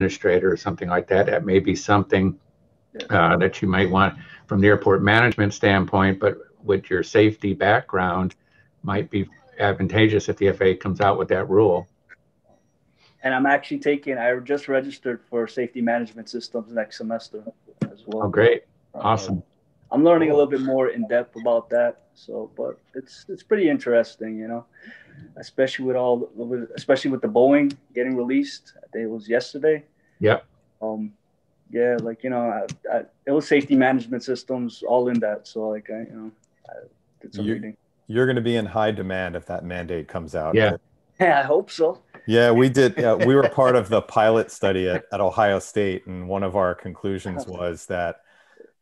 administrator or something like that. That may be something that you might want from the airport management standpoint, but with your safety background, might be advantageous if the FAA comes out with that rule. And I'm actually I just registered for safety management systems next semester as well. Oh, great. Awesome. I'm learning a little bit more in depth about that. So, but it's pretty interesting, you know, especially with the Boeing getting released. I think it was yesterday. Yep. Yeah, like, you know, it was safety management systems all in that. So like, I did some reading. You're going to be in high demand if that mandate comes out. Yeah. Yeah, I hope so. Yeah, we did. We were part of the pilot study at Ohio State, and one of our conclusions was that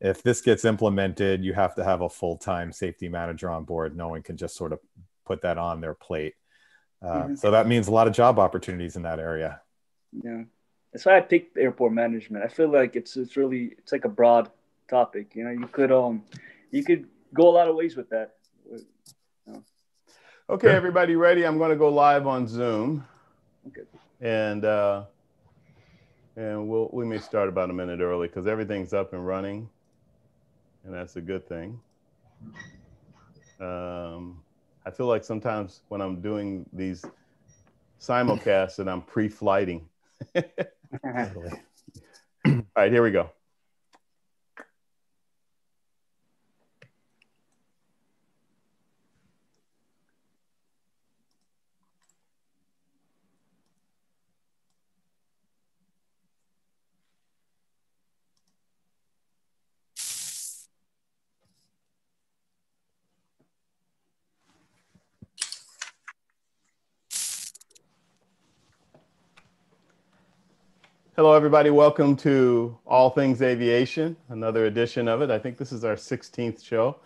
if this gets implemented, you have to have a full-time safety manager on board. No one can just sort of put that on their plate. So that means a lot of job opportunities in that area. Yeah, that's why I picked airport management. I feel like it's like a broad topic. You know, you could go a lot of ways with that. Okay, everybody ready? I'm going to go live on Zoom. Okay. And we may start about a minute early because everything's up and running, and that's a good thing. I feel like sometimes when I'm doing these simulcasts that I'm pre-flighting. All right, here we go. Hello, everybody. Welcome to All Things Aviation, another edition of it. I think this is our 16th show.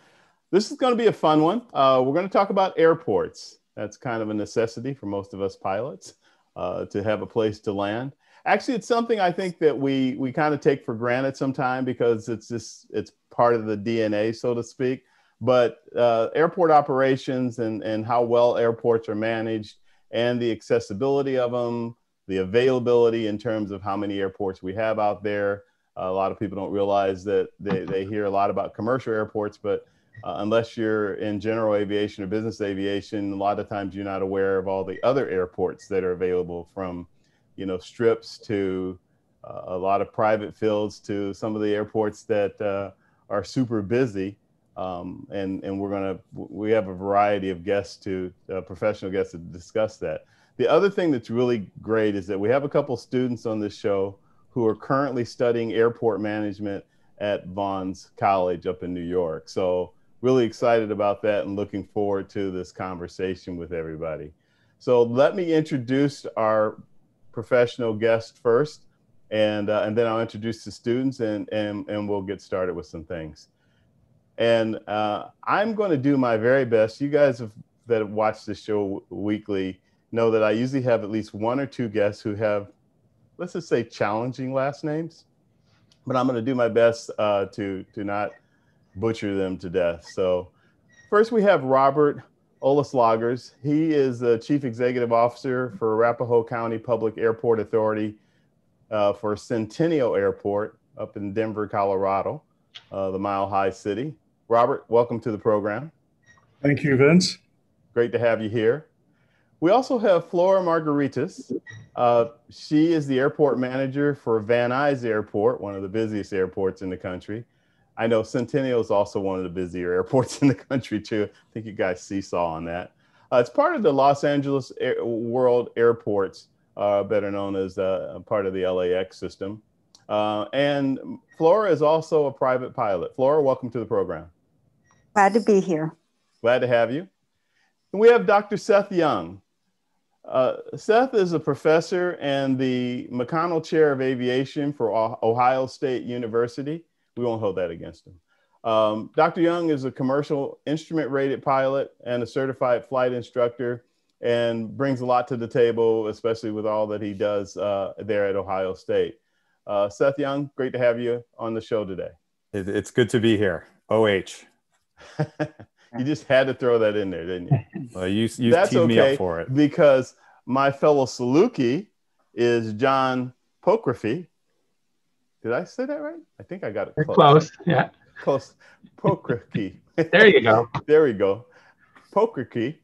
This is going to be a fun one. We're going to talk about airports. That's kind of a necessity for most of us pilots to have a place to land. Actually, it's something I think that we kind of take for granted sometimes because it's part of the DNA, so to speak. But airport operations and how well airports are managed and the accessibility of them, the availability in terms of how many airports we have out there. A lot of people don't realize that they hear a lot about commercial airports, but unless you're in general aviation or business aviation, a lot of times you're not aware of all the other airports that are available, from, you know, strips to a lot of private fields to some of the airports that are super busy. And we have a variety of guests professional guests to discuss that. The other thing that's really great is that we have a couple students on this show who are currently studying airport management at Vaughn's College up in New York. So really excited about that and looking forward to this conversation with everybody. So let me introduce our professional guest first, and then I'll introduce the students and we'll get started with some things. And I'm going to do my very best. You guys that have watched this show weekly know that I usually have at least one or two guests who have, let's just say, challenging last names, but I'm going to do my best to not butcher them to death. So first we have Robert Olaslagers. He is the Chief Executive Officer for Arapahoe County Public Airport Authority for Centennial Airport up in Denver, Colorado, the Mile High City. Robert, welcome to the program. Thank you, Vince. Great to have you here. We also have Flora Margaritas. She is the airport manager for Van Nuys Airport, one of the busiest airports in the country. I know Centennial is also one of the busier airports in the country too. I think you guys seesaw on that. It's part of the Los Angeles World Airports, better known as part of the LAX system. And Flora is also a private pilot. Flora, welcome to the program. Glad to be here. Glad to have you. And we have Dr. Seth Young. Seth is a professor and the McConnell Chair of Aviation for Ohio State University. We won't hold that against him. Dr. Young is a commercial instrument rated pilot and a certified flight instructor, and brings a lot to the table, especially with all that he does there at Ohio State. Seth Young, great to have you on the show today. It's good to be here. OH. You just had to throw that in there, didn't you? Well, you That's teed okay, me up for it. Because my fellow Saluki is John Apocryphy. Did I say that right? I think I got it close. Close, yeah. Close. Apocryphy. There you go. There we go. Apocryphy.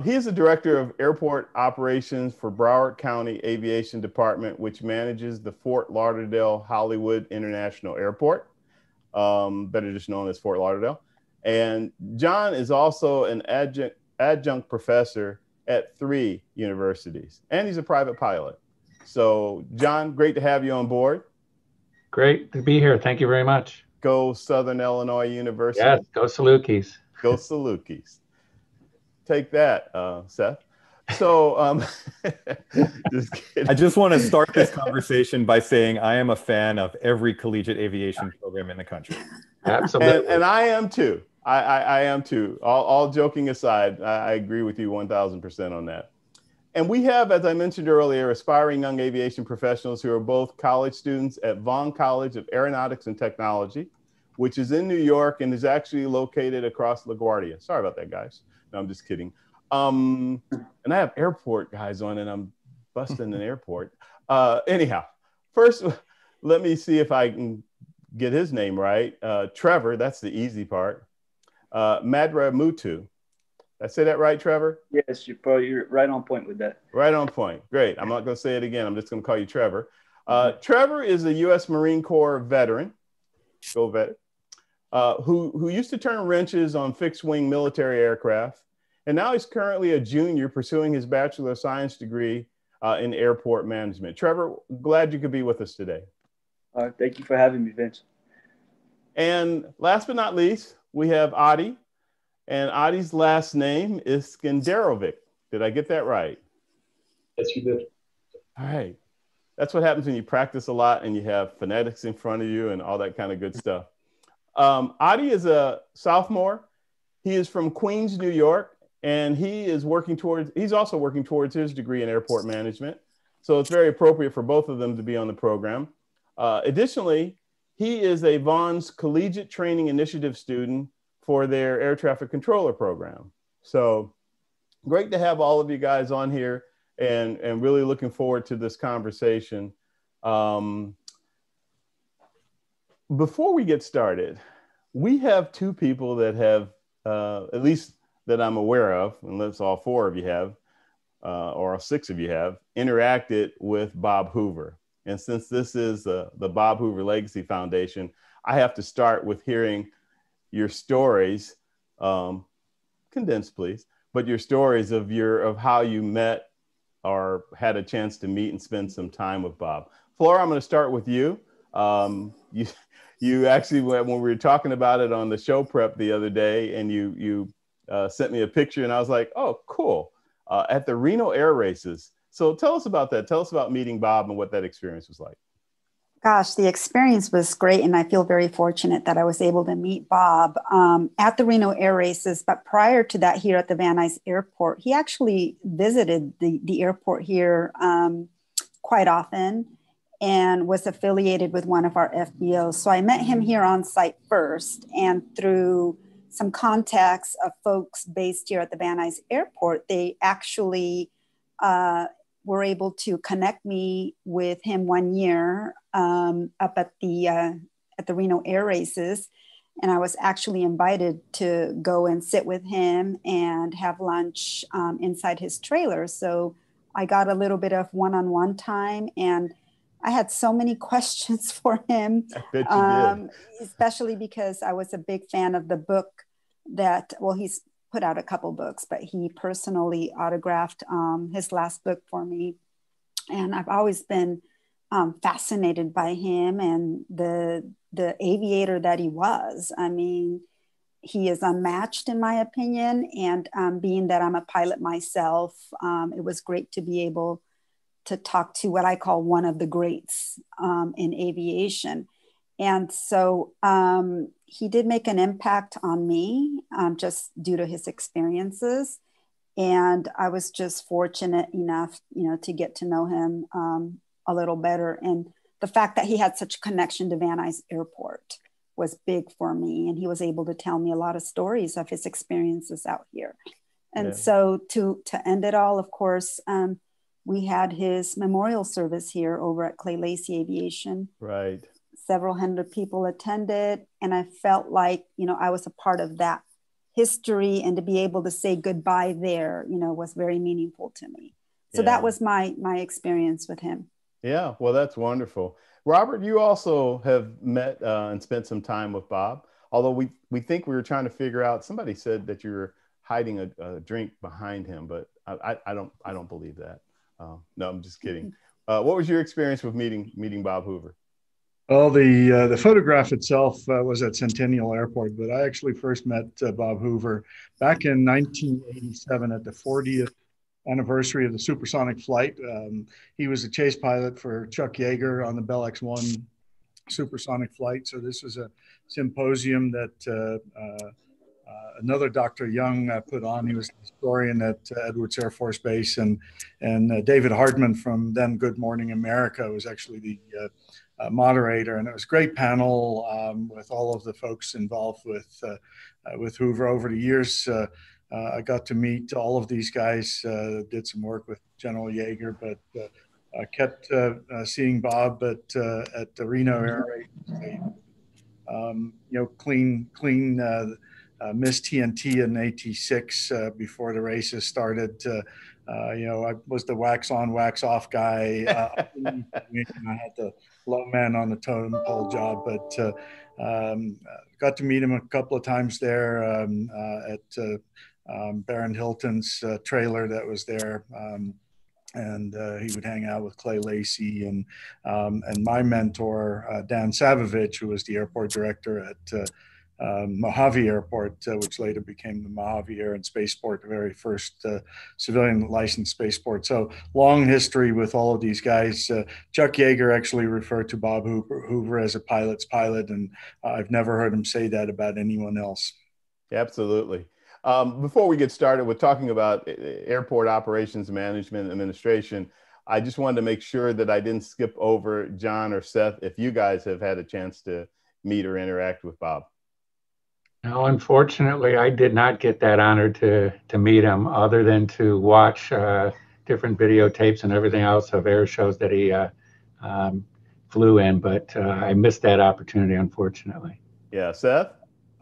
He is the director of airport operations for Broward County Aviation Department, which manages the Fort Lauderdale Hollywood International Airport, better just known as Fort Lauderdale. And John is also an adjunct professor at 3 universities, and he's a private pilot. So, John, great to have you on board. Great to be here. Thank you very much. Go Southern Illinois University. Yes, go Salukis. Go Salukis. Take that, Seth. So, just kidding. I just want to start this conversation by saying I am a fan of every collegiate aviation program in the country. Absolutely. And I am too. I am too. All joking aside, I agree with you 1,000% on that. And we have, as I mentioned earlier, aspiring young aviation professionals who are both college students at Vaughn College of Aeronautics and Technology, which is in New York and is actually located across LaGuardia. Sorry about that, guys. No, I'm just kidding. And I have airport guys on, and I'm busting an airport. Anyhow, first, let me see if I can get his name right. Trevor, that's the easy part. Madra Mutu. Did I say that right, Trevor? Yes, you're right on point with that. Right on point. Great. I'm not going to say it again. I'm just going to call you Trevor. Trevor is a U.S. Marine Corps veteran, go vet, who used to turn wrenches on fixed-wing military aircraft. And now he's currently a junior pursuing his Bachelor of Science degree in airport management. Trevor, glad you could be with us today. Thank you for having me, Vince. And last but not least, we have Adi. And Adi's last name is Skenderovic. Did I get that right? Yes, you did. All right. That's what happens when you practice a lot and you have phonetics in front of you and all that kind of good stuff. Adi is a sophomore. He is from Queens, New York, and he's also working towards his degree in airport management. So it's very appropriate for both of them to be on the program. Additionally, he is a Vaughn's Collegiate Training Initiative student for their air traffic controller program. So great to have all of you guys on here and really looking forward to this conversation. Before we get started, we have 2 people that have, at least that I'm aware of, unless all 4 of you have, or 6 of you have, interacted with Bob Hoover. And since this is the Bob Hoover Legacy Foundation, I have to start with hearing your stories, condensed please, but your stories of how you met or had a chance to meet and spend some time with Bob. Flora, I'm going to start with you. You actually, when we were talking about it on the show prep the other day, and you sent me a picture, and I was like, oh, cool, at the Reno Air Races. So tell us about that. Tell us about meeting Bob and what that experience was like. Gosh, the experience was great, and I feel very fortunate that I was able to meet Bob at the Reno Air Races. But prior to that, here at the Van Nuys Airport, he actually visited the airport here quite often and was affiliated with one of our FBOs. So I met him here on site first, and through some contacts of folks based here at the Van Nuys Airport, they actually were able to connect me with him one year up at the Reno Air Races. And I was actually invited to go and sit with him and have lunch inside his trailer. So I got a little bit of one-on-one time, and I had so many questions for him, I bet you did. Especially because I was a big fan of the book that, well, he's put out a couple books, but he personally autographed his last book for me. And I've always been fascinated by him and the aviator that he was. I mean, he is unmatched in my opinion. And being that I'm a pilot myself, it was great to be able to talk to what I call one of the greats in aviation. And so he did make an impact on me just due to his experiences. And I was just fortunate enough, to get to know him a little better. And the fact that he had such a connection to Van Nuys Airport was big for me. And he was able to tell me a lot of stories of his experiences out here. And so to end it all, of course, we had his memorial service here over at Clay Lacy Aviation. Right. Several hundred people attended, and I felt like, you know, I was a part of that history, and to be able to say goodbye there, you know, was very meaningful to me. So that was my experience with him. Yeah, well, that's wonderful. Robert, you also have met and spent some time with Bob, although we think we were trying to figure out, somebody said that you were hiding a drink behind him, but I don't believe that. No, I'm just kidding. What was your experience with meeting Bob Hoover? Well, the photograph itself was at Centennial Airport, but I actually first met Bob Hoover back in 1987 at the 40th anniversary of the supersonic flight. He was a chase pilot for Chuck Yeager on the Bell X-1 supersonic flight. So this was a symposium that another Dr. Young put on. He was a historian at Edwards Air Force Base, and David Hardman from then Good Morning America was actually the moderator, and it was a great panel with all of the folks involved with Hoover. Over the years, I got to meet all of these guys. Did some work with General Yeager, but I kept seeing Bob at the Reno Air Race. You know, clean. Missed TNT in '86 before the races started. You know, I was the wax on, wax off guy. I had the low man on the totem pole job, but got to meet him a couple of times there at Baron Hilton's trailer that was there. And he would hang out with Clay Lacy and my mentor, Dan Savovich, who was the airport director at Mojave Airport, which later became the Mojave Air and Spaceport, the very first civilian licensed spaceport. So long history with all of these guys. Chuck Yeager actually referred to Bob Hoover as a pilot's pilot, and I've never heard him say that about anyone else. Absolutely. Before we get started with talking about airport operations management and administration, I just wanted to make sure that I didn't skip over John or Seth, if you guys have had a chance to meet or interact with Bob. No, unfortunately, I did not get that honor to meet him, other than to watch different videotapes and everything else of air shows that he flew in. But I missed that opportunity, unfortunately. Yeah, Seth?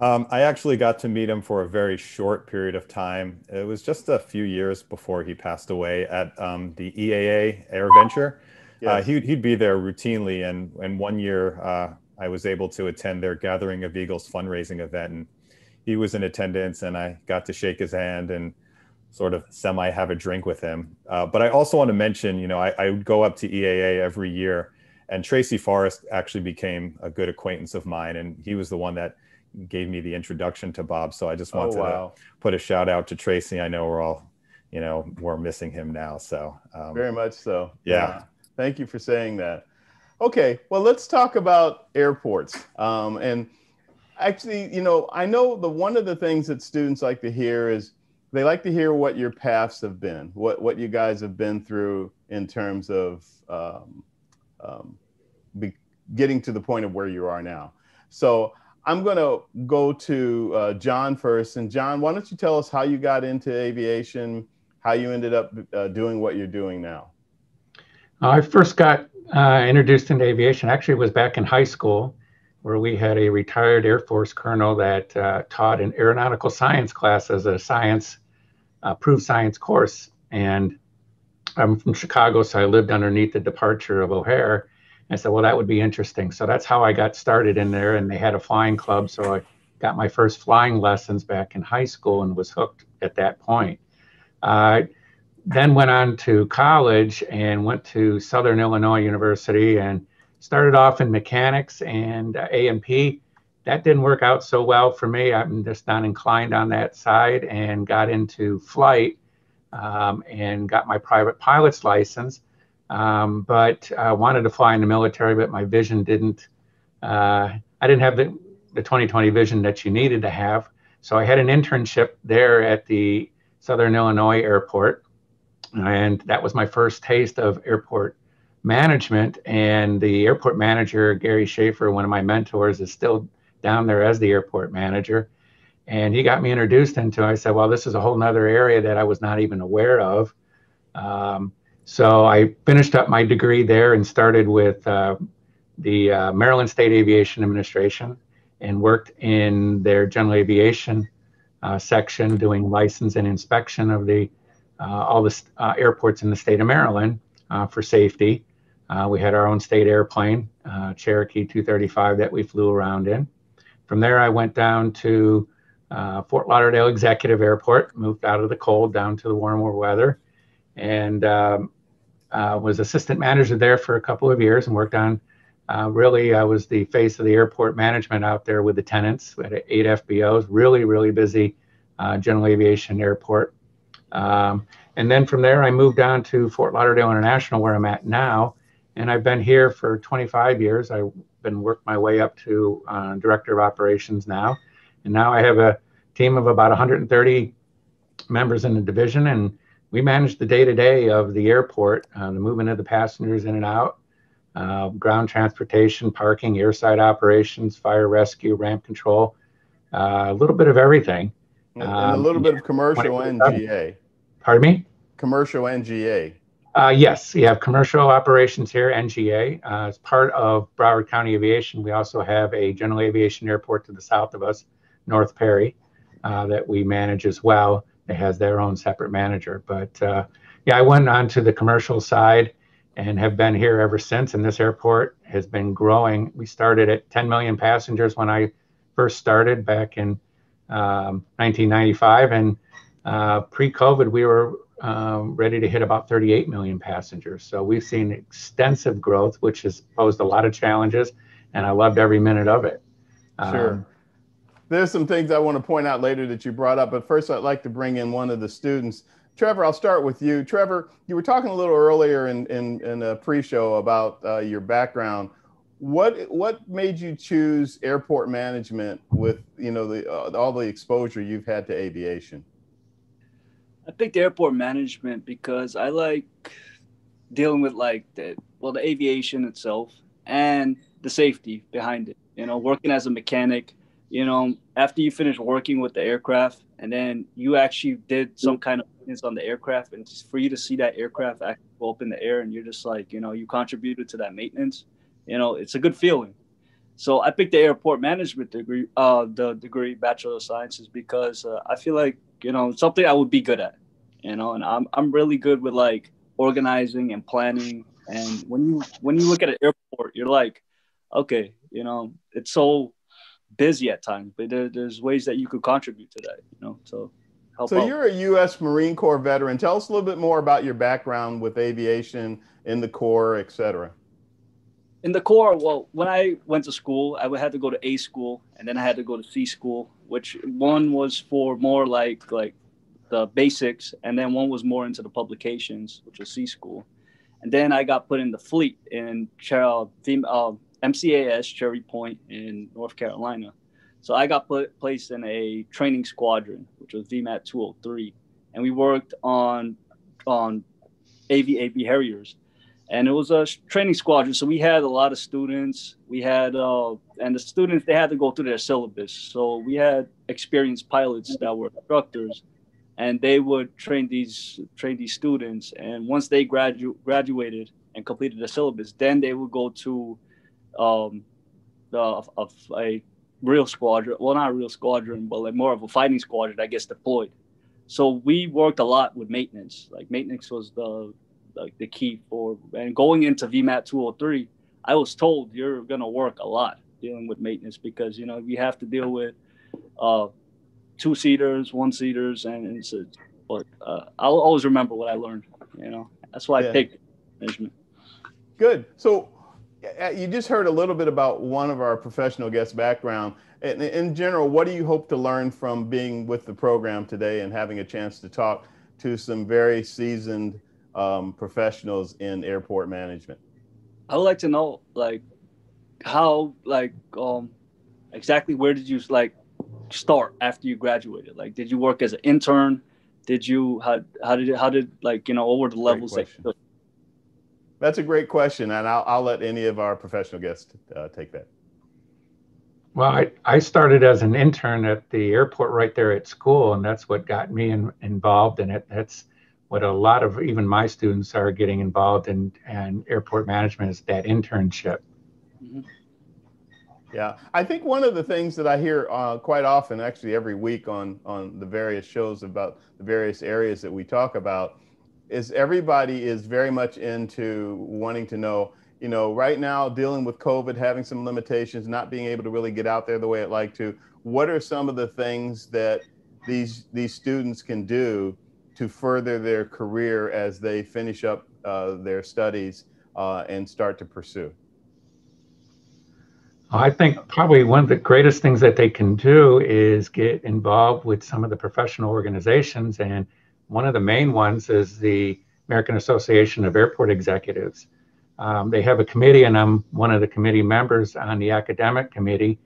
I actually got to meet him for a very short period of time. It was just a few years before he passed away at the EAA Air Venture. Yes. He'd be there routinely, and one year I was able to attend their Gathering of Eagles fundraising event, and he was in attendance, and I got to shake his hand and sort of semi have a drink with him. But I also want to mention, you know, I would go up to EAA every year, and Tracy Forrest actually became a good acquaintance of mine, and he was the one that gave me the introduction to Bob. So I just wanted to put a shout out to Tracy. I know we're all, you know, we're missing him now. So very much so. Yeah. Thank you for saying that. Okay, well, let's talk about airports. And actually, you know, I know one of the things that students like to hear is they like to hear what your paths have been, what you guys have been through in terms of getting to the point of where you are now. So I'm going to go to John first. And John, why don't you tell us how you got into aviation, how you ended up doing what you're doing now? I first got introduced into aviation. Actually, it was back in high school, where we had a retired Air Force colonel that taught an aeronautical science class as a proved science course. And I'm from Chicago, so I lived underneath the departure of O'Hare. I said, well, that would be interesting. So that's how I got started in there. And they had a flying club. So I got my first flying lessons back in high school and was hooked at that point. Then went on to college and went to Southern Illinois University and started off in mechanics and A&P. That didn't work out so well for me. I'm just not inclined on that side, and got into flight and got my private pilot's license. But I wanted to fly in the military, but my vision didn't, I didn't have the 20/20 vision that you needed to have. So I had an internship there at the Southern Illinois Airport. And that was my first taste of airport management. And the airport manager, Gary Schaefer, one of my mentors, is still down there as the airport manager. And he got me introduced into it. I said, well, this is a whole nother area that I was not even aware of. So I finished up my degree there and started with the Maryland State Aviation Administration and worked in their general aviation section doing license and inspection of all the airports in the state of Maryland for safety. We had our own state airplane, Cherokee 235, that we flew around in. From there, I went down to Fort Lauderdale Executive Airport, moved out of the cold down to the warmer weather, and was assistant manager there for a couple of years and worked on, really, I was the face of the airport management out there with the tenants. We had 8 FBOs, really, really busy general aviation airport. And then from there, I moved down to Fort Lauderdale International, where I'm at now. And I've been here for 25 years. I've been worked my way up to director of operations now. And now I have a team of about 130 members in the division, and we manage the day-to-day of the airport, the movement of the passengers in and out, ground transportation, parking, airside operations, fire rescue, ramp control, a little bit of everything. And a little bit of commercial and GA. Pardon me? Commercial and GA. Yes, we have commercial operations here, NGA. As part of Broward County Aviation, we also have a general aviation airport to the south of us, North Perry, that we manage as well. It has their own separate manager. But yeah, I went on to the commercial side and have been here ever since. And this airport has been growing. We started at 10 million passengers when I first started back in 1995. And pre-COVID, we were ready to hit about 38 million passengers. So we've seen extensive growth, which has posed a lot of challenges, and I loved every minute of it. Sure. There's some things I want to point out later that you brought up, but first I'd like to bring in one of the students. Trevor, I'll start with you. Trevor, you were talking a little earlier in a pre-show about your background. What made you choose airport management with, you know, all the exposure you've had to aviation? I picked airport management because I like dealing with like the aviation itself and the safety behind it. You know, working as a mechanic, you know, after you finish working with the aircraft and then you actually did some kind of maintenance on the aircraft, and just for you to see that aircraft actually go up in the air and you're just like, you know, you contributed to that maintenance, you know, it's a good feeling. So I picked the airport management degree, the degree Bachelor of Sciences, because I feel like, you know, it's something I would be good at, you know, and I'm really good with like organizing and planning. And when you look at an airport, you're like, okay, you know, it's so busy at times, but there's ways that you could contribute to that, you know, so help out. You're a U.S. Marine Corps veteran. Tell us a little bit more about your background with aviation in the Corps, et cetera. In the Corps, well, when I went to school, I had to go to A school, and then I had to go to C school, which one was for more like the basics, and then one was more into the publications, which was C school. And then I got put in the fleet in MCAS Cherry Point in North Carolina. So I got placed in a training squadron, which was VMAT 203, and we worked on AV Harriers. And it was a training squadron. So we had a lot of students. We had, and the students, they had to go through their syllabus. So we had experienced pilots that were instructors, and they would train these students. And once they graduated and completed the syllabus, then they would go to a real squadron. Well, not a real squadron, but like more of a fighting squadron that gets deployed. So we worked a lot with maintenance. Like maintenance was the key for, and going into VMAT 203, I was told you're going to work a lot dealing with maintenance because, you know, you have to deal with 2-seaters, 1-seaters, and but I'll always remember what I learned, you know, that's why I picked management. Good. So you just heard a little bit about one of our professional guests' background. In general, what do you hope to learn from being with the program today and having a chance to talk to some very seasoned professionals in airport management? I would like to know, like, how, like, exactly where did you like start after you graduated? Like, did you work as an intern? Did you how did like, you know, what were the levels? That's a great question, and I'll let any of our professional guests take that. Well, I started as an intern at the airport right there at school, and that's what got me involved in it. That's what a lot of even my students are getting involved in and airport management is that internship. Mm-hmm. Yeah, I think one of the things that I hear quite often, actually every week on the various shows about the various areas that we talk about, is everybody is very much into wanting to know, you know, right now dealing with COVID, having some limitations, not being able to really get out there the way I'd like to. What are some of the things that these students can do to further their career as they finish up their studies and start to pursue? I think probably one of the greatest things that they can do is get involved with some of the professional organizations. And one of the main ones is the American Association of Airport Executives. They have a committee, and I'm one of the committee members on the academic committee,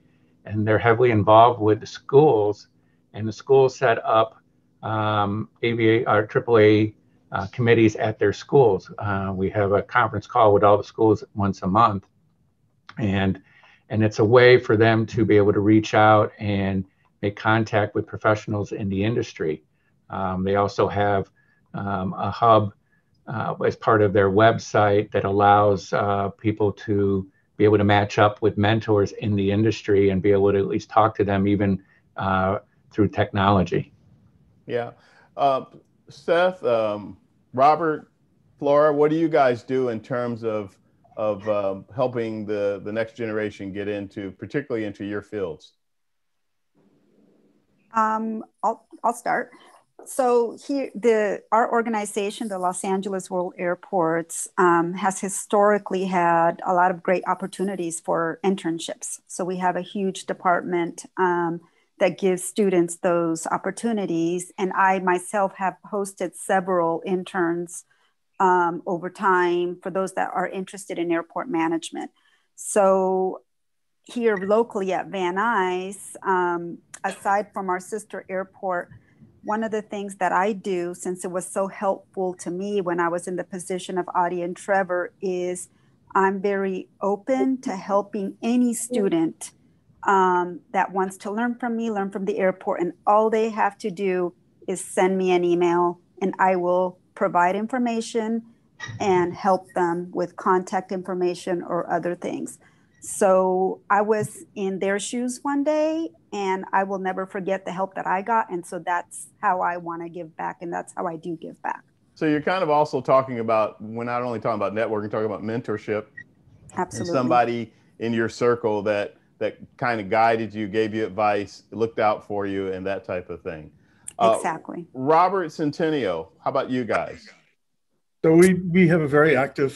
and they're heavily involved with the schools. And the schools set up AAA committees at their schools. We have a conference call with all the schools once a month. And it's a way for them to be able to reach out and make contact with professionals in the industry. They also have a hub as part of their website that allows people to be able to match up with mentors in the industry and be able to at least talk to them even through technology. Yeah. Seth, Robert, Flora, what do you guys do in terms of helping the next generation get into, particularly into your fields? I'll start. So here, our organization, the Los Angeles World Airports, has historically had a lot of great opportunities for internships. So we have a huge department that gives students those opportunities. And I myself have hosted several interns over time for those that are interested in airport management. So here locally at Van Nuys, aside from our sister airport, one of the things that I do, since it was so helpful to me when I was in the position of Audie and Trevor, is I'm very open to helping any student that wants to learn from me, learn from the airport. And all they have to do is send me an email and I will provide information and help them with contact information or other things. So I was in their shoes one day and I will never forget the help that I got. And so that's how I want to give back. And that's how I do give back. So you're kind of also talking about, we're not only talking about networking, talking about mentorship. Absolutely. And somebody in your circle that kind of guided you, gave you advice, looked out for you, and that type of thing. Exactly. Robert Centennial, how about you guys? So we have a very active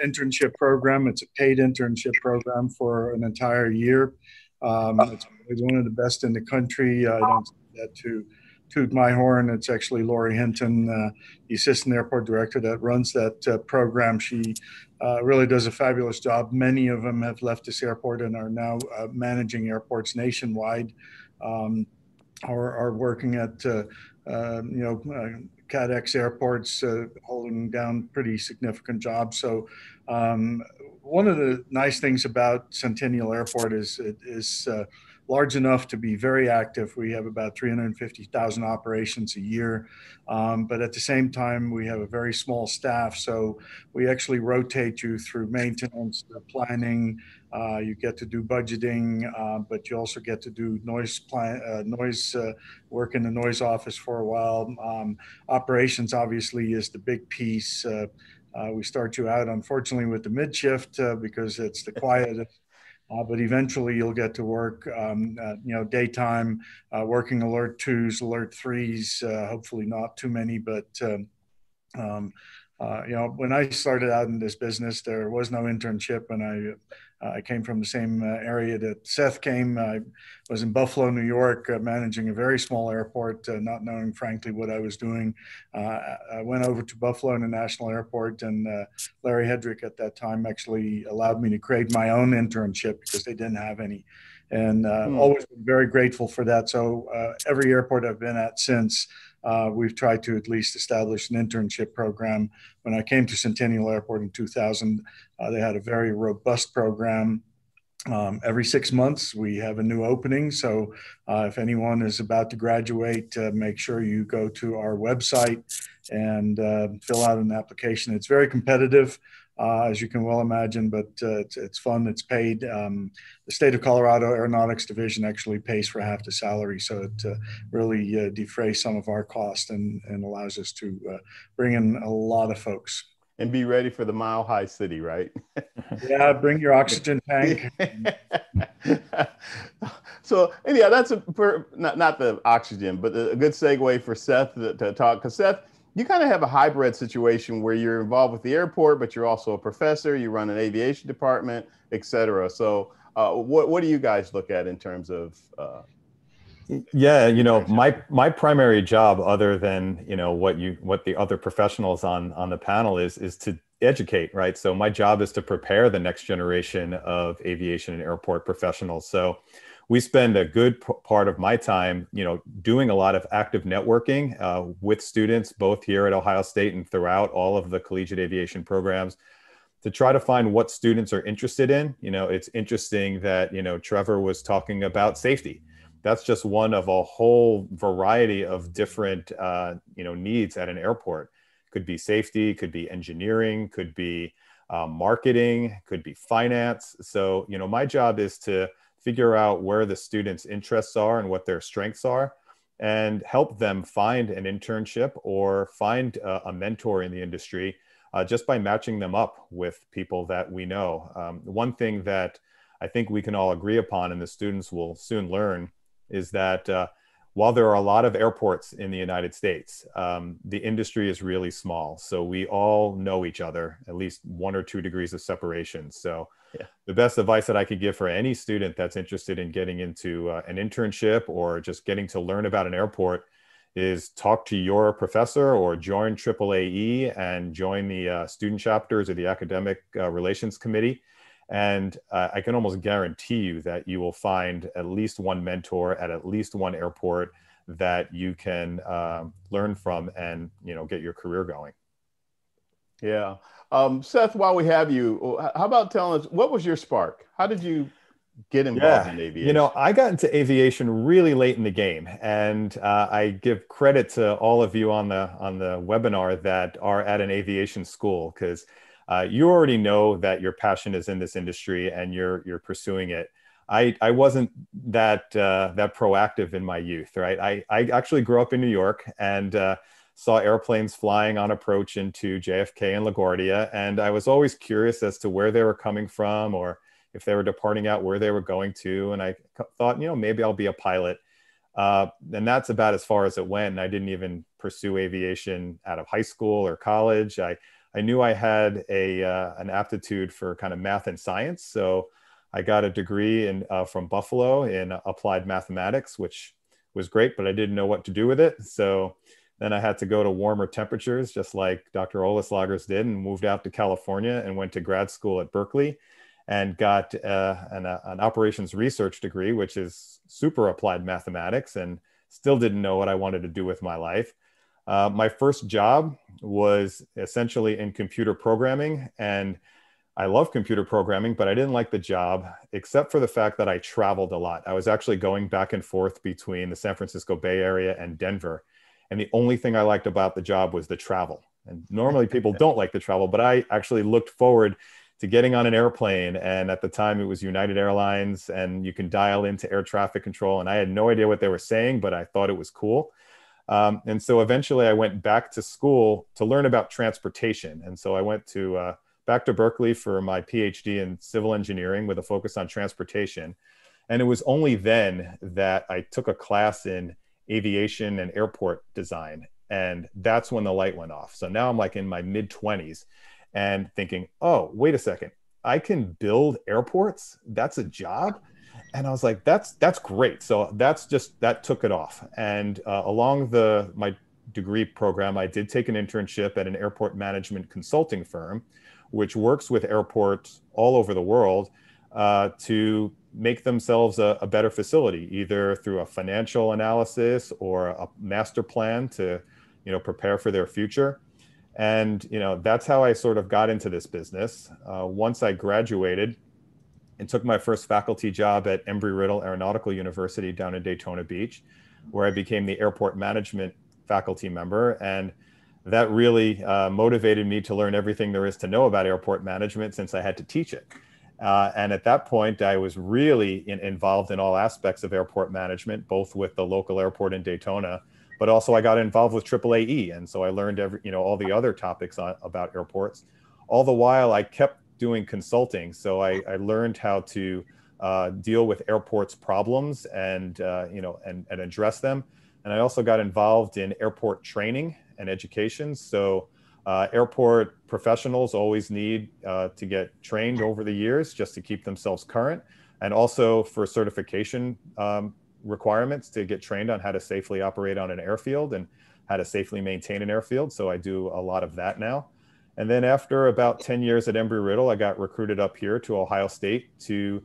internship program. It's a paid internship program for an entire year. It's one of the best in the country. I don't say that to toot my horn. It's actually Lori Hinton, the assistant airport director that runs that program. She really does a fabulous job. Many of them have left this airport and are now managing airports nationwide, or are working at CADX airports, holding down pretty significant jobs. So one of the nice things about Centennial Airport is it is large enough to be very active. We have about 350,000 operations a year, but at the same time, we have a very small staff. So we actually rotate you through maintenance, planning. You get to do budgeting, but you also get to do noise work in the noise office for a while. Operations obviously is the big piece. We start you out, unfortunately, with the mid shift because it's the quietest. But eventually you'll get to work, daytime, working alert 2s, alert 3s, hopefully not too many, but when I started out in this business, there was no internship, and I came from the same area that Seth came. I was in Buffalo, New York, managing a very small airport, not knowing, frankly, what I was doing. I went over to Buffalo International Airport, and Larry Hedrick at that time actually allowed me to create my own internship because they didn't have any. And always been very grateful for that. So every airport I've been at since, we've tried to at least establish an internship program. When I came to Centennial Airport in 2000, they had a very robust program. Every 6 months, we have a new opening. So if anyone is about to graduate, make sure you go to our website and fill out an application. It's very competitive, as you can well imagine, but it's fun. It's paid. The state of Colorado Aeronautics Division actually pays for half the salary. So it really defrays some of our cost and allows us to bring in a lot of folks. And be ready for the Mile High City, right? Yeah, bring your oxygen tank. So anyhow, that's not the oxygen, but a good segue for Seth to talk. Because Seth, you kind of have a hybrid situation where you're involved with the airport, but you're also a professor. You run an aviation department, et cetera. So what do you guys look at in terms of? Yeah, my primary job, other than what the other professionals on the panel is to educate, right? So my job is to prepare the next generation of aviation and airport professionals. So we spend a good part of my time, doing a lot of active networking with students, both here at Ohio State and throughout all of the collegiate aviation programs, to try to find what students are interested in. It's interesting that Trevor was talking about safety. That's just one of a whole variety of different, needs at an airport. Could be safety, could be engineering, could be marketing, could be finance. So, my job is to figure out where the students' interests are and what their strengths are, and help them find an internship or find a mentor in the industry just by matching them up with people that we know. One thing that I think we can all agree upon, and the students will soon learn, is that while there are a lot of airports in the United States, the industry is really small. So we all know each other, at least 1 or 2 degrees of separation. So yeah, the best advice that I could give for any student that's interested in getting into an internship or just getting to learn about an airport is talk to your professor or join AAAE and join the student chapters or the academic relations committee. And I can almost guarantee you that you will find at least one mentor at least one airport that you can learn from and get your career going. Yeah. Seth, while we have you, how about telling us, what was your spark? How did you get involved in aviation? I got into aviation really late in the game, and I give credit to all of you on the webinar that are at an aviation school, because you already know that your passion is in this industry and you're pursuing it. I wasn't that proactive in my youth, right? I actually grew up in New York and saw airplanes flying on approach into JFK and LaGuardia, and I was always curious as to where they were coming from, or if they were departing out, where they were going to. And I thought, maybe I'll be a pilot. And that's about as far as it went. And I didn't even pursue aviation out of high school or college. I knew I had an aptitude for kind of math and science. So I got a degree from Buffalo in applied mathematics, which was great, but I didn't know what to do with it. So then I had to go to warmer temperatures, just like Dr. Oleslagers did, and moved out to California and went to grad school at Berkeley and got an operations research degree, which is super applied mathematics, and still didn't know what I wanted to do with my life. My first job was essentially in computer programming, and I love computer programming, but I didn't like the job, except for the fact that I traveled a lot. I was actually going back and forth between the San Francisco Bay Area and Denver. And the only thing I liked about the job was the travel. And normally people don't like the travel, but I actually looked forward to getting on an airplane. And at the time it was United Airlines, and you can dial into air traffic control. And I had no idea what they were saying, but I thought it was cool. And so eventually I went back to school to learn about transportation. And so I went back to Berkeley for my PhD in civil engineering with a focus on transportation. And it was only then that I took a class in aviation and airport design. And that's when the light went off. So now I'm like in my mid-20s and thinking, oh, wait a second, I can build airports? That's a job? And I was like, that's great. So that took it off. And along my degree program, I did take an internship at an airport management consulting firm, which works with airports all over the world to make themselves a better facility, either through a financial analysis or a master plan to, prepare for their future. And, that's how I sort of got into this business. Once I graduated, and took my first faculty job at Embry-Riddle Aeronautical University down in Daytona Beach, where I became the airport management faculty member. And that really motivated me to learn everything there is to know about airport management, since I had to teach it. And at that point, I was really involved in all aspects of airport management, both with the local airport in Daytona, but also I got involved with AAAE. And so I learned all the other topics about airports. All the while, I kept doing consulting. So I learned how to deal with airports problems and address them. And I also got involved in airport training and education. So airport professionals always need to get trained over the years just to keep themselves current, and also for certification requirements to get trained on how to safely operate on an airfield and how to safely maintain an airfield. So I do a lot of that now. And then after about 10 years at Embry-Riddle, I got recruited up here to Ohio State to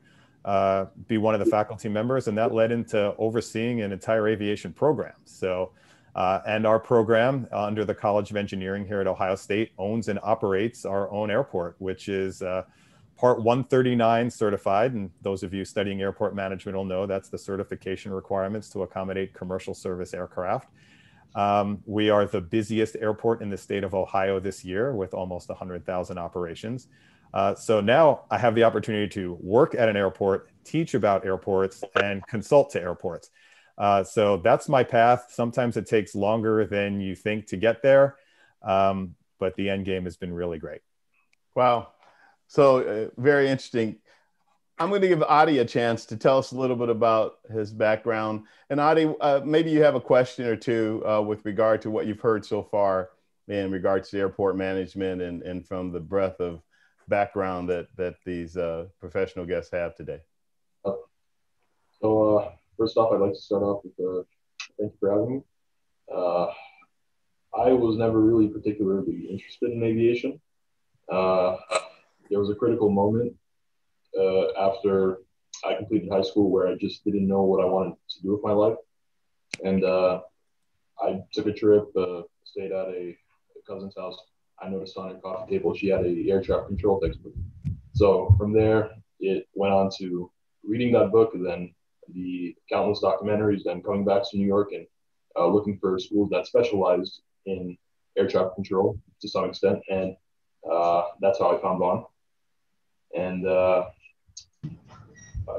be one of the faculty members, and that led into overseeing an entire aviation program. So and our program under the College of Engineering here at Ohio State owns and operates our own airport, which is Part 139 certified. And those of you studying airport management will know that's the certification requirements to accommodate commercial service aircraft. We are the busiest airport in the state of Ohio this year with almost 100,000 operations. So now I have the opportunity to work at an airport, teach about airports, and consult to airports. So that's my path. Sometimes it takes longer than you think to get there, but the end game has been really great. Wow. So very interesting. I'm going to give Adi a chance to tell us a little bit about his background. And Adi, maybe you have a question or two with regard to what you've heard so far in regards to airport management and from the breadth of background that these professional guests have today. So first off, I'd like to start off with thank you for having me. I was never really particularly interested in aviation. There was a critical moment after I completed high school where I just didn't know what I wanted to do with my life. And I took a trip, stayed at a cousin's house. I noticed on her coffee table she had a air traffic control textbook. So from there, it went on to reading that book, and then the countless documentaries, then coming back to New York and looking for schools that specialized in air traffic control to some extent. And that's how I found Vaughn. And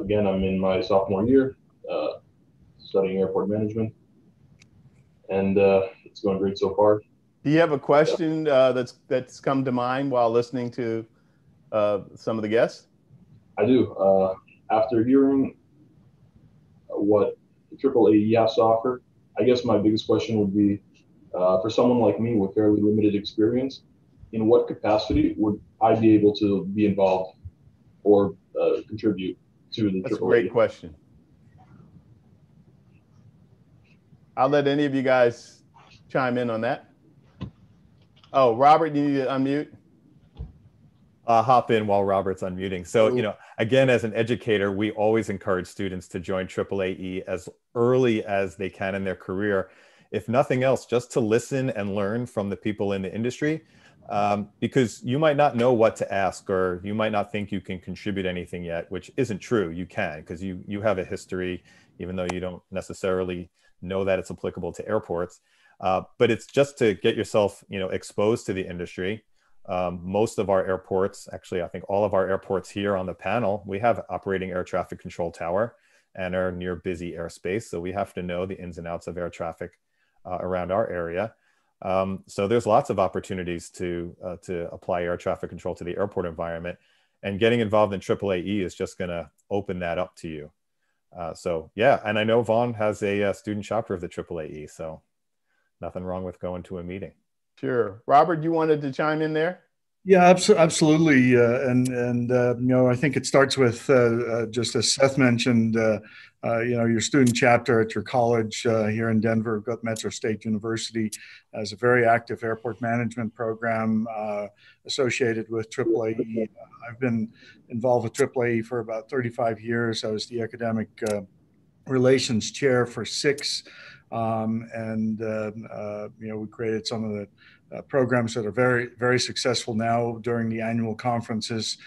again, I'm in my sophomore year, studying airport management, and it's going great so far. Do you have a question that's come to mind while listening to some of the guests? I do. After hearing what AAAE has to offer, I guess my biggest question would be, for someone like me with fairly limited experience, in what capacity would I be able to be involved or contribute to the AAAE? That's a great question. I'll let any of you guys chime in on that. Oh, Robert, you need to unmute. Hop in while Robert's unmuting. So, again, as an educator, we always encourage students to join AAAE as early as they can in their career. If nothing else, just to listen and learn from the people in the industry, because you might not know what to ask, or you might not think you can contribute anything yet, which isn't true. You can, because you have a history, even though you don't necessarily know that it's applicable to airports. But it's just to get yourself, exposed to the industry. Most of our airports, actually, I think all of our airports here on the panel, we have operating air traffic control tower and are near busy airspace. So we have to know the ins and outs of air traffic around our area. So there's lots of opportunities to apply air traffic control to the airport environment, and getting involved in AAAE is just going to open that up to you. So yeah, and I know Vaughn has a student chapter of the AAAE, so nothing wrong with going to a meeting. Sure. Robert, you wanted to chime in there? Yeah, absolutely. I think it starts with just as Seth mentioned, your student chapter at your college here in Denver, Metro State University, has a very active airport management program associated with AAAE. I've been involved with AAAE for about 35 years. I was the academic relations chair for 6. We created some of the programs that are very, very successful now during the annual conferences.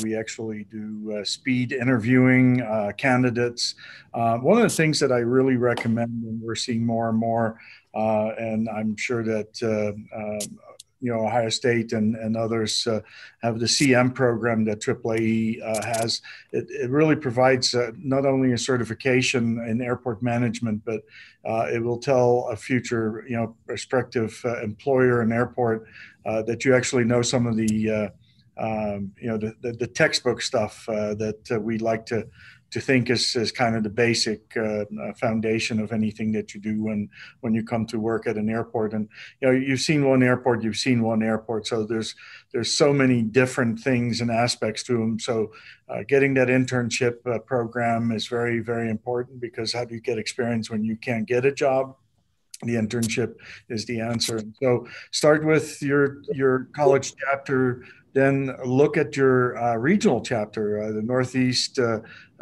We actually do speed interviewing candidates. One of the things that I really recommend, and we're seeing more and more, and I'm sure that Ohio State and others have the CM program that AAAE has. It really provides not only a certification in airport management, but it will tell a future, prospective employer and airport that you actually know some of the textbook stuff that we like to think is kind of the basic foundation of anything that you do when you come to work at an airport. And you've seen one airport, so there's so many different things and aspects to them. So getting that internship program is very, very important, because how do you get experience when you can't get a job? The internship is the answer. And so start with your college chapter, then look at your regional chapter. The Northeast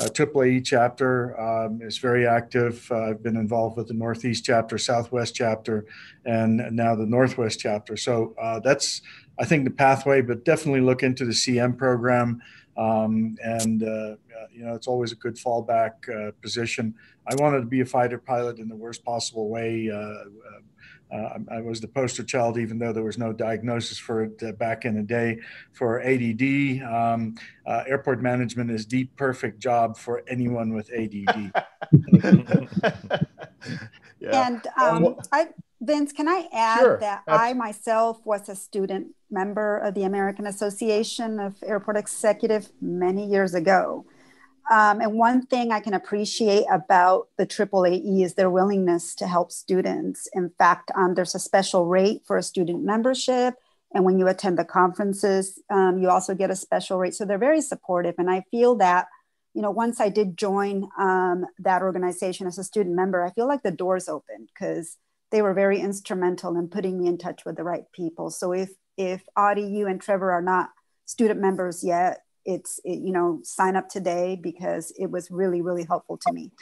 AAAE chapter is very active. I've been involved with the Northeast chapter, Southwest chapter, and now the Northwest chapter. So that's, I think, the pathway, but definitely look into the CM program. It's always a good fallback position. I wanted to be a fighter pilot in the worst possible way. I was the poster child, even though there was no diagnosis for it back in the day, for ADD. Airport management is the perfect job for anyone with ADD. Yeah. And Vince, can I add Sure, that absolutely. I myself was a student member of the American Association of Airport Executives many years ago. And one thing I can appreciate about the AAAE is their willingness to help students. In fact, there's a special rate for a student membership. And when you attend the conferences, you also get a special rate. So they're very supportive. And I feel that, once I did join that organization as a student member, I feel like the doors opened, because they were very instrumental in putting me in touch with the right people. So if Audie, you and Trevor are not student members yet, sign up today, because it was really, really helpful to me.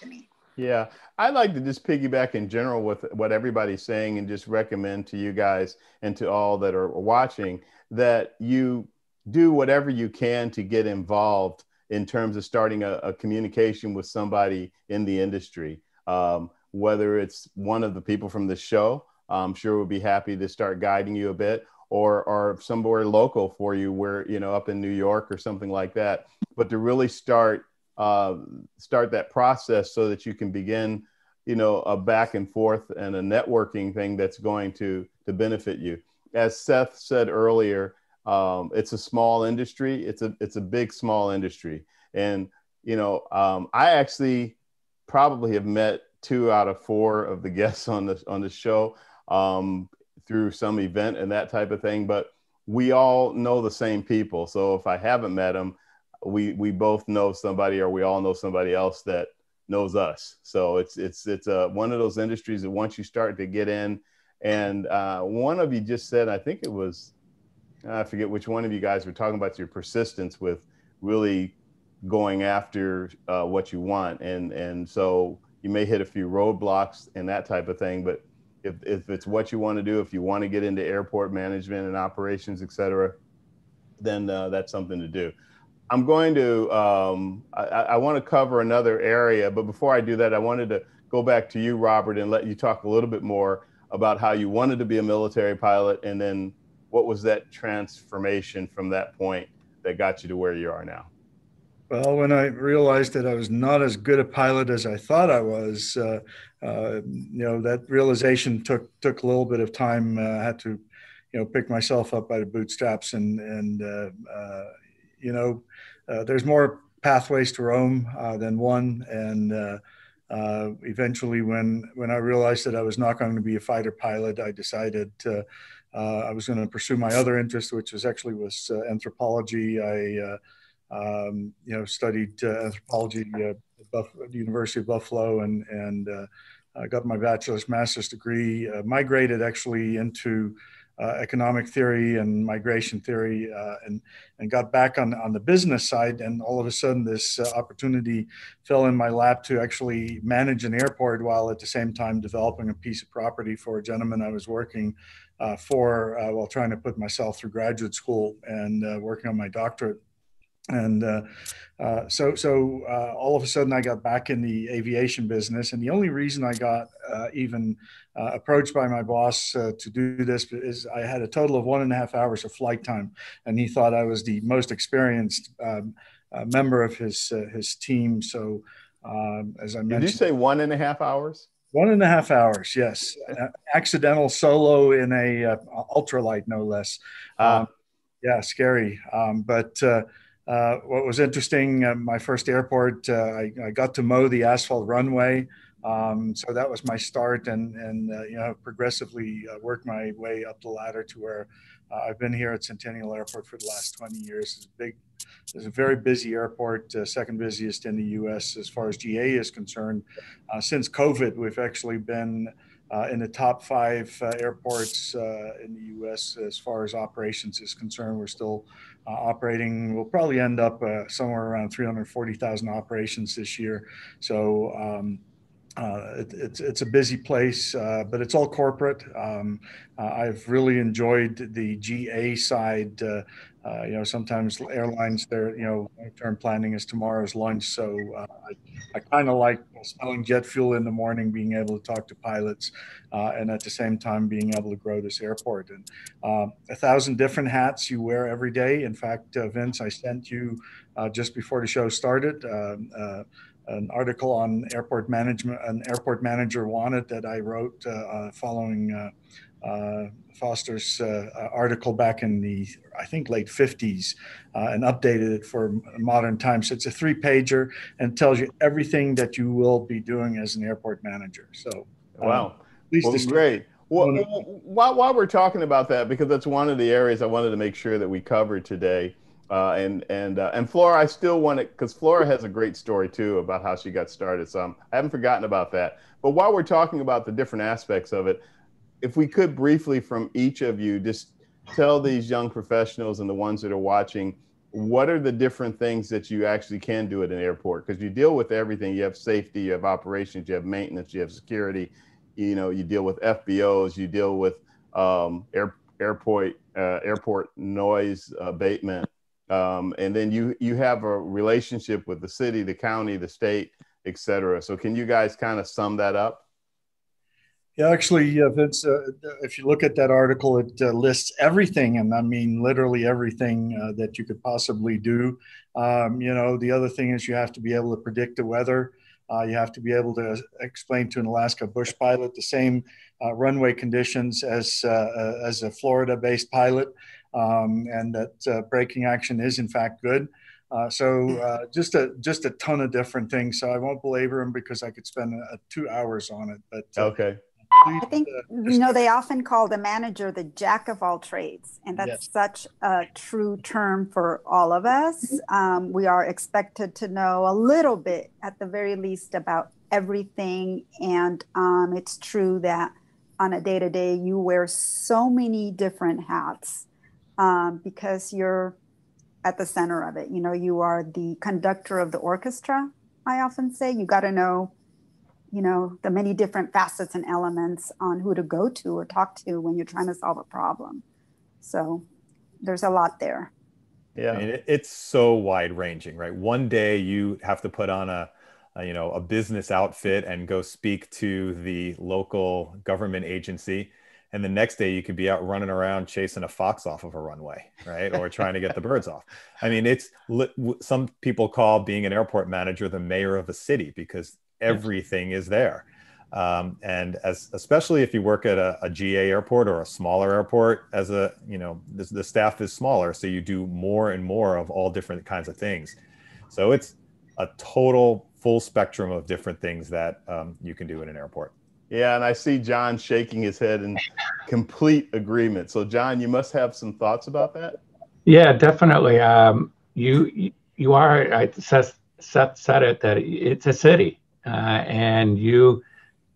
Yeah, I'd like to just piggyback in general with what everybody's saying, and just recommend to you guys and to all that are watching that you do whatever you can to get involved in terms of starting a communication with somebody in the industry. Whether it's one of the people from the show, I'm sure we'll be happy to start guiding you a bit, or somewhere local for you, where, up in New York or something like that. But to really start that process so that you can begin, a back and forth and a networking thing that's going to benefit you. As Seth said earlier, it's a small industry. It's a big, small industry. And, I actually probably have met 2 out of 4 of the guests on the show through some event and that type of thing, but we all know the same people. So if I haven't met them, we both know somebody, or we all know somebody else that knows us. So it's one of those industries that once you start to get in, and one of you just said, I think it was, I forget which one of you guys were talking about your persistence with really going after what you want. And so you may hit a few roadblocks and that type of thing, but if it's what you want to do, if you want to get into airport management and operations, et cetera, then that's something to do. I'm going to, I want to cover another area, but before I do that, I wanted to go back to you, Robert, and let you talk a little bit more about how you wanted to be a military pilot, and then what was that transformation from that point that got you to where you are now? Well, when I realized that I was not as good a pilot as I thought I was, that realization took a little bit of time. I had to, pick myself up by the bootstraps, and there's more pathways to Rome than one. And eventually, when I realized that I was not going to be a fighter pilot, I decided I was going to pursue my other interest, which was anthropology. I studied anthropology at the University of Buffalo, and got my bachelor's, master's degree, migrated actually into economic theory and migration theory, and got back on the business side. And all of a sudden, this opportunity fell in my lap to actually manage an airport while at the same time developing a piece of property for a gentleman I was working for while trying to put myself through graduate school and working on my doctorate. And so all of a sudden I got back in the aviation business. And the only reason I got even approached by my boss to do this is I had a total of 1.5 hours of flight time. And he thought I was the most experienced member of his team. So as I mentioned— Did you say 1.5 hours? 1.5 hours, yes. Accidental solo in a ultralight, no less. Yeah, scary. But what was interesting, my first airport, I got to mow the asphalt runway. So that was my start, and you know, progressively worked my way up the ladder to where I've been here at Centennial Airport for the last 20 years. It's a very busy airport, second busiest in the U.S. as far as GA is concerned. Since COVID, we've actually been in the top 5 airports in the U.S. as far as operations is concerned. We're still operating. We'll probably end up somewhere around 340,000 operations this year. So it's a busy place, but it's all corporate. I've really enjoyed the GA side. You know, sometimes airlines, their, you know, long-term planning is tomorrow's lunch. So I kind of like smelling jet fuel in the morning, being able to talk to pilots, and at the same time being able to grow this airport. And 1,000 different hats you wear every day. In fact, Vince, I sent you just before the show started an article on airport management, an airport manager wanted, that I wrote following Foster's article back in the, I think, late 50s, and updated it for modern times. So it's a 3-pager and tells you everything that you will be doing as an airport manager. So wow, well, great. Well, while we're talking about that, because that's one of the areas I wanted to make sure that we covered today. And Flora, I still want it, because Flora has a great story too about how she got started. So I haven't forgotten about that. But while we're talking about the different aspects of it, if we could briefly from each of you just tell these young professionals and the ones that are watching, what are the different things that you actually can do at an airport? Because you deal with everything. You have safety, you have operations, you have maintenance, you have security. You know, you deal with FBOs, you deal with airport noise abatement. And then you have a relationship with the city, the county, the state, et cetera. So can you guys kind of sum that up? Yeah, actually, Vince, if you look at that article, it lists everything. And I mean, literally everything that you could possibly do. You know, the other thing is you have to be able to predict the weather. You have to be able to explain to an Alaska bush pilot the same runway conditions as a Florida-based pilot. And that braking action is in fact good. So just a ton of different things. So I won't belabor them because I could spend 2 hours on it. But okay. I think, you know, they often call the manager the jack of all trades, and that's Yes. such a true term for all of us. We are expected to know a little bit, at the very least, about everything. And it's true that on a day-to-day, you wear so many different hats because you're at the center of it. You know, you are the conductor of the orchestra, I often say. You got to know, you know, the many different facets and elements on who to go to or talk to when you're trying to solve a problem. So there's a lot there. Yeah, I mean, it's so wide ranging, right? One day you have to put on a business outfit and go speak to the local government agency. And the next day you could be out running around chasing a fox off of a runway, right? Or trying to get the birds off. I mean, some people call being an airport manager the mayor of a city, because everything is there. And especially if you work at a GA airport or a smaller airport, the staff is smaller, so you do more and more of all different kinds of things. So it's a total full spectrum of different things that you can do in an airport. Yeah, and I see John shaking his head in complete agreement. So John, you must have some thoughts about that. Yeah, definitely. You are, I said it, that it's a city, and you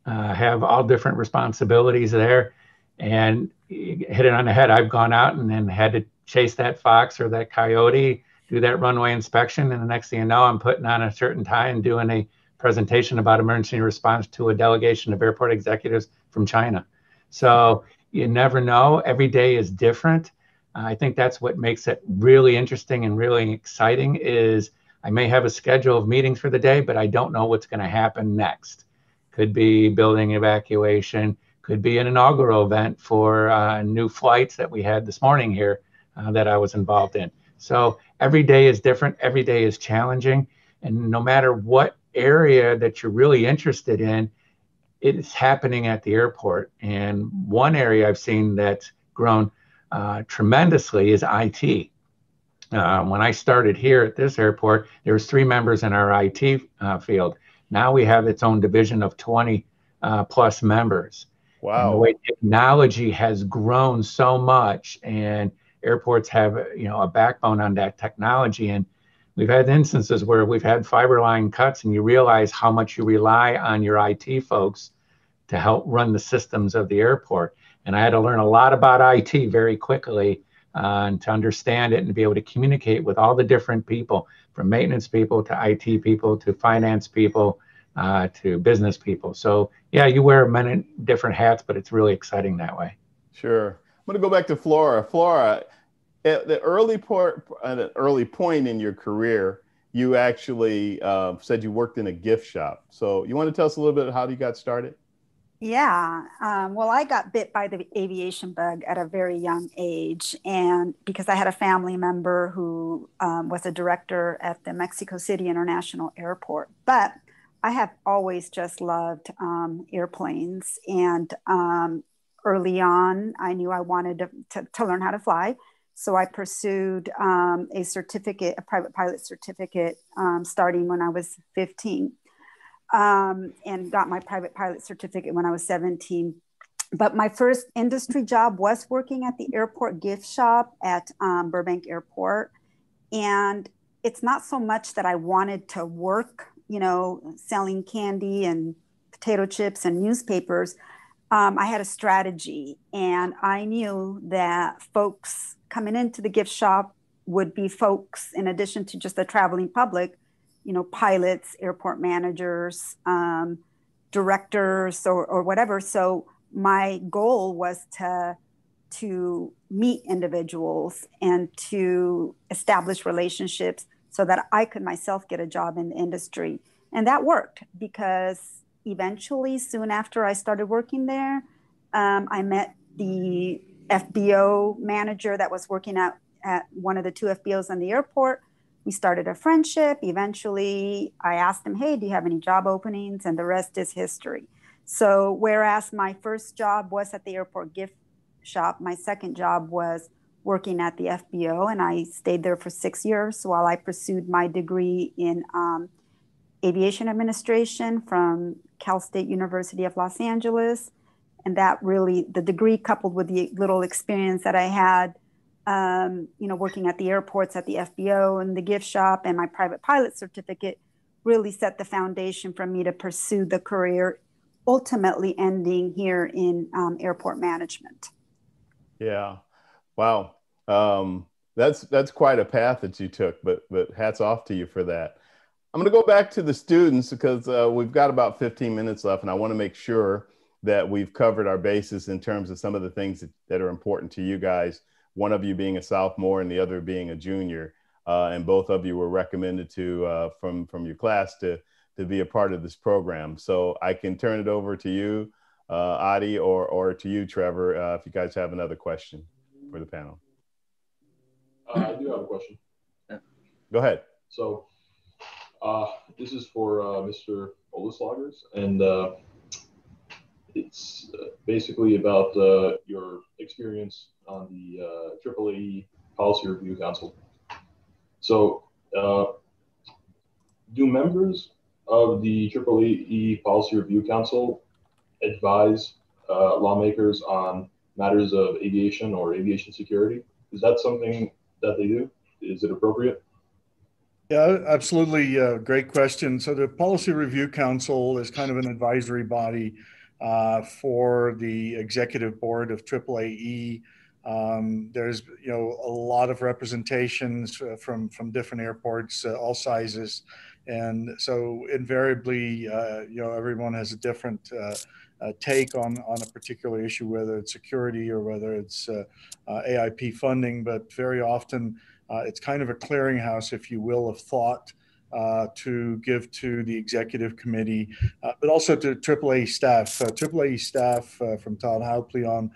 have all different responsibilities there. And you hit it on the head. I've gone out and then had to chase that fox or that coyote, do that runway inspection. And the next thing you know, I'm putting on a shirt and tie and doing a presentation about emergency response to a delegation of airport executives from China. So you never know. Every day is different. I think that's what makes it really interesting and really exciting is I may have a schedule of meetings for the day, but I don't know what's going to happen next. Could be building evacuation, could be an inaugural event for new flights that we had this morning here that I was involved in. So every day is different. Every day is challenging. And no matter what area that you're really interested in, it's happening at the airport. And one area I've seen that's grown tremendously is IT. When I started here at this airport, there was 3 members in our IT field. Now we have its own division of 20 plus members. Wow. And the way technology has grown so much, and airports have a backbone on that technology. And we've had instances where we've had fiber line cuts, and you realize how much you rely on your IT folks to help run the systems of the airport. And I had to learn a lot about IT very quickly and to understand it and to be able to communicate with all the different people, from maintenance people to IT people to finance people to business people. So yeah, you wear many different hats, but it's really exciting that way. Sure. I'm going to go back to Flora. Flora, at the early point in your career, you actually said you worked in a gift shop. So you want to tell us a little bit how you got started? Yeah. Well, I got bit by the aviation bug at a very young age. And because I had a family member who was a director at the Mexico City International Airport. But I have always just loved airplanes. And early on, I knew I wanted to learn how to fly. So I pursued a private pilot certificate, starting when I was 15. And got my private pilot certificate when I was 17. But my first industry job was working at the airport gift shop at Burbank Airport. And it's not so much that I wanted to work, selling candy and potato chips and newspapers. I had a strategy, and I knew that folks coming into the gift shop would be folks, in addition to just the traveling public, pilots, airport managers, directors, or whatever. So my goal was to meet individuals and to establish relationships so that I could myself get a job in the industry. And that worked, because eventually, soon after I started working there, I met the FBO manager that was working at one of the 2 FBOs on the airport. We started a friendship. Eventually, I asked him, hey, do you have any job openings? And the rest is history. So whereas my first job was at the airport gift shop, my second job was working at the FBO. And I stayed there for 6 years while I pursued my degree in aviation administration from Cal State University of Los Angeles. And that really, the degree coupled with the little experience that I had working at the airports, at the FBO and the gift shop, and my private pilot certificate really set the foundation for me to pursue the career, ultimately ending here in airport management. Yeah. Wow. That's quite a path that you took, but hats off to you for that. I'm going to go back to the students because we've got about 15 minutes left, and I want to make sure that we've covered our bases in terms of some of the things that are important to you guys. One of you being a sophomore and the other being a junior, and both of you were recommended to from your class to be a part of this program. So I can turn it over to you, Adi, or to you, Trevor, if you guys have another question for the panel. I do have a question. Go ahead. So this is for Mr. Oleslagers, and it's basically about your experience on the AAAE Policy Review Council. So do members of the AAAE Policy Review Council advise lawmakers on matters of aviation or aviation security? Is that something that they do? Is it appropriate? Yeah, absolutely. Great question. So the Policy Review Council is kind of an advisory body for the executive board of AAAE. There's a lot of representations from different airports, all sizes, and so invariably everyone has a different take on a particular issue, whether it's security or whether it's AIP funding. But very often it's kind of a clearinghouse, if you will, of thought to give to the executive committee, but also to AAA staff. AAA staff from Todd Haupley on,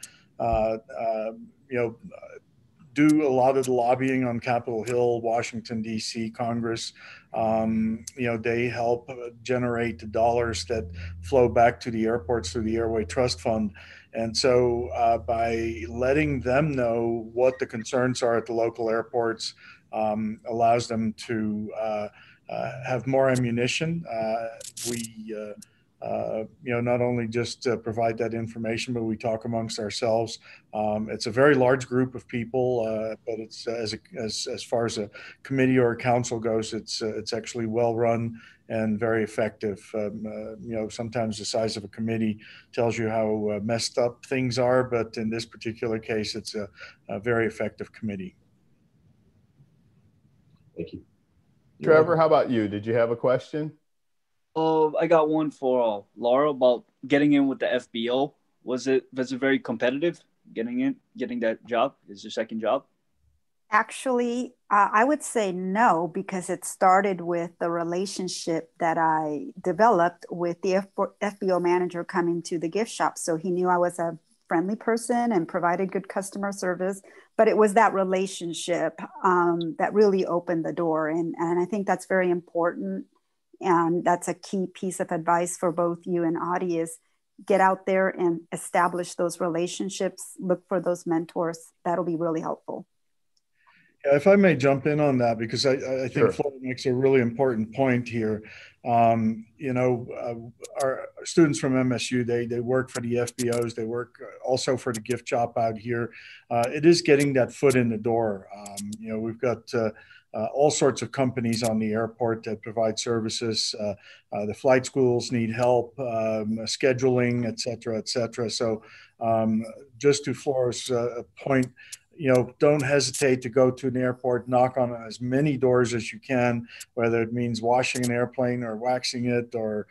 do a lot of the lobbying on Capitol Hill, Washington, D.C., Congress. They help generate the dollars that flow back to the airports through the Airway Trust Fund. And so by letting them know what the concerns are at the local airports, allows them to have more ammunition. We not only just provide that information, but we talk amongst ourselves. It's a very large group of people, but it's as far as a committee or a council goes, it's actually well run and very effective. Sometimes the size of a committee tells you how messed up things are, but in this particular case, it's a very effective committee. Thank you. Trevor, how about you? Did you have a question? I got one for Laura about getting in with the FBO. Was it very competitive getting that job? Is your second job? Actually, I would say no, because it started with the relationship that I developed with the FBO manager coming to the gift shop. So he knew I was a friendly person and provided good customer service, but it was that relationship that really opened the door. And I think that's very important. And that's a key piece of advice for both you and Audie is get out there and establish those relationships, look for those mentors. That'll be really helpful. Yeah, if I may jump in on that, because I think Sure. Flora makes a really important point here. Our students from MSU, they work for the FBOs, they work also for the gift shop out here. It is getting that foot in the door. We've got all sorts of companies on the airport that provide services. The flight schools need help, scheduling, et cetera, et cetera. So just to Flora's point, don't hesitate to go to an airport, knock on as many doors as you can, whether it means washing an airplane or waxing it or,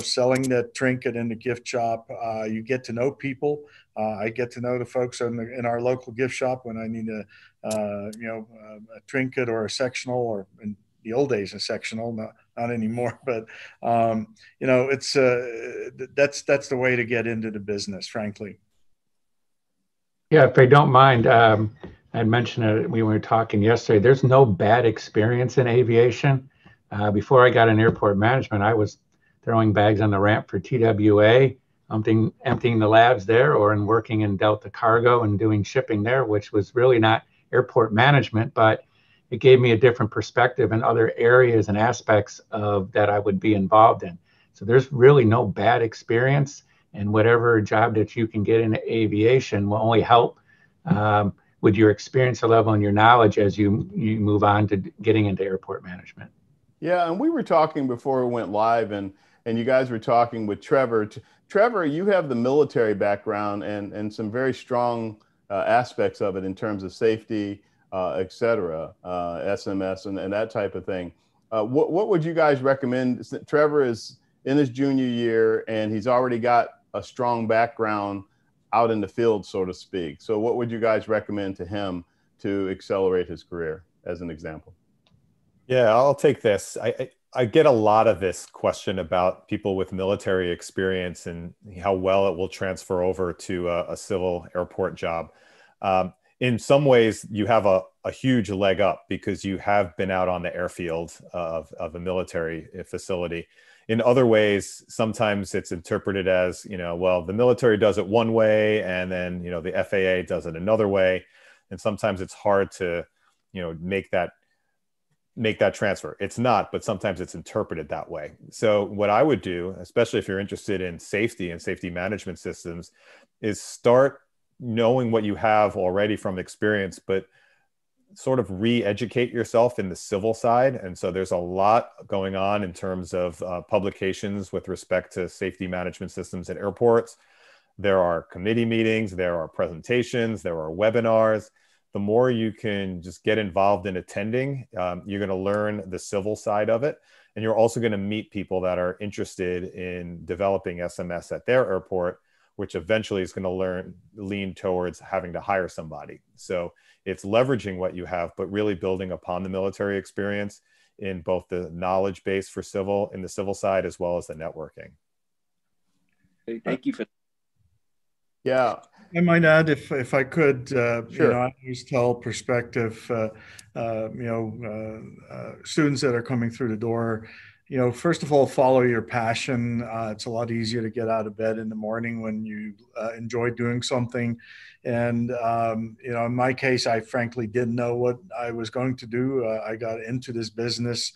selling that trinket in the gift shop. You get to know people. I get to know the folks in our local gift shop when I need a trinket or a sectional, or in the old days, a sectional, not anymore. But, it's that's the way to get into the business, frankly. Yeah, if I don't mind, I mentioned it, we were talking yesterday, there's no bad experience in aviation. Before I got in airport management, I was throwing bags on the ramp for TWA, emptying the labs there, or in working in Delta Cargo and doing shipping there, which was really not airport management, but it gave me a different perspective in other areas and aspects of that I would be involved in. So there's really no bad experience. And whatever job that you can get into aviation will only help with your experience level and your knowledge as you move on to getting into airport management. Yeah, and we were talking before we went live, and you guys were talking with Trevor. Trevor, you have the military background and some very strong aspects of it in terms of safety, et cetera, SMS and that type of thing. What would you guys recommend? Trevor is in his junior year, and he's already got a strong background out in the field, so to speak. So what would you guys recommend to him to accelerate his career, as an example? Yeah, I'll take this. I get a lot of this question about people with military experience and how well it will transfer over to a civil airport job. In some ways, you have a huge leg up because you have been out on the airfield of a military facility. In other ways, sometimes it's interpreted as, well, the military does it one way and then, the FAA does it another way. And sometimes it's hard to, make that transfer. It's not, but sometimes it's interpreted that way. So what I would do, especially if you're interested in safety and safety management systems, is start knowing what you have already from experience, but sort of re-educate yourself in the civil side. And so there's a lot going on in terms of publications with respect to safety management systems at airports. There are committee meetings, there are presentations, there are webinars. The more you can just get involved in attending, you're going to learn the civil side of it. And you're also going to meet people that are interested in developing SMS at their airport, which eventually is going to lean towards having to hire somebody. So it's leveraging what you have, but really building upon the military experience in both the knowledge base for civil, in the civil side, as well as the networking. Thank you for. Yeah. I might add, if I could, Sure. You know, I always tell prospective, students that are coming through the door, you know, first of all, follow your passion. It's a lot easier to get out of bed in the morning when you enjoy doing something. And, you know, in my case, I frankly didn't know what I was going to do. I got into this business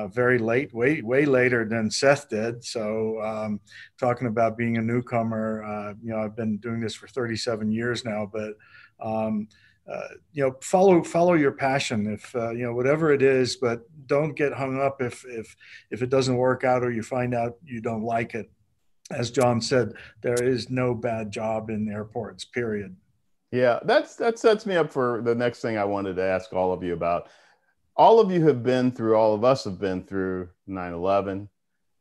very late, way later than Seth did. So talking about being a newcomer, you know, I've been doing this for 37 years now, but you know, follow your passion, if you know, whatever it is, but don't get hung up if it doesn't work out or you find out you don't like it. As John said, there is no bad job in airports, period. Yeah, that sets me up for the next thing I wanted to ask all of you about. All of you have been through, all of us have been through 9/11.